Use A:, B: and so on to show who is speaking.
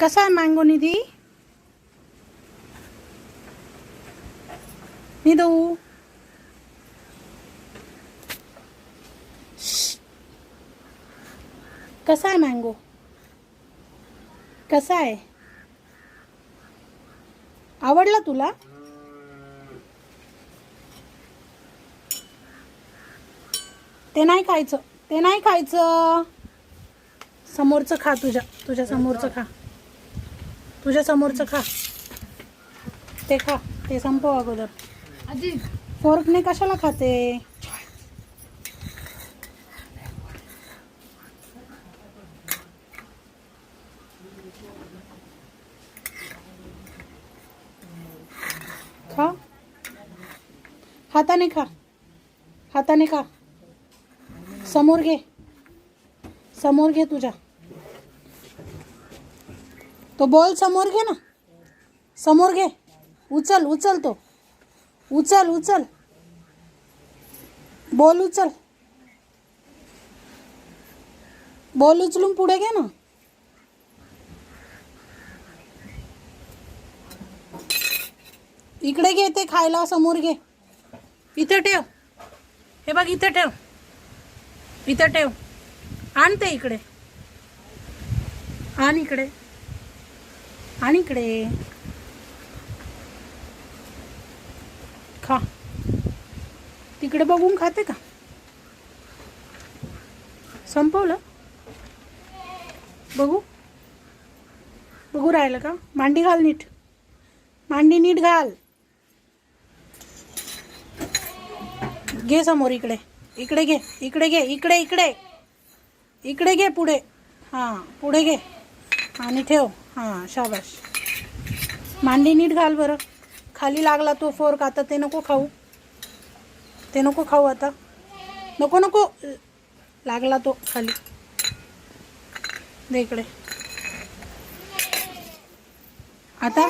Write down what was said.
A: कसा आहे मँगो निधी? निधू कसा आहे मँगो? कसा आहे? आवडला तुला? ते नाही खायचं, ते नाही खायचं. समोरचं खा, तुझ्या समोरचं खा, तुझ्या समोरचं खा. ते खा, ते संपव अगोदर. फोर्कने कशाला खाते? खा, हाताने खा, हाताने खा. समोर घे, समोर घे तुझ्या. तो बॉल समोर घे ना, समोर घे. उचल उचल, तो उचल उचल, बॉल उचल. बॉल उचलून पुढे घे ना. इकडे घे, ते खायला समोर घे. इथे ठेव, हे बघ, इथे ठेव, इथे ठेव. आण ते इकडे, आण इकडे, आण इकडे. खा, तिकडे बघून खाते का? संपवलं? बघू, बघू राहिलं का? मांडी घाल नीट, मांडी नीट घाल. घे समोर, इकडे, इकडे घे, इकडे घे, इकडे इकडे इकडे घे. पुढे, हां पुढे घे आणि ठेव. हां शाबाश. मांडी नीट घाल बरं. खाली लागला तो फोर्क. आता ते नको खाऊ, ते नको खाऊ आता. नको नको, लागला तो खाली. दे इकडे. आता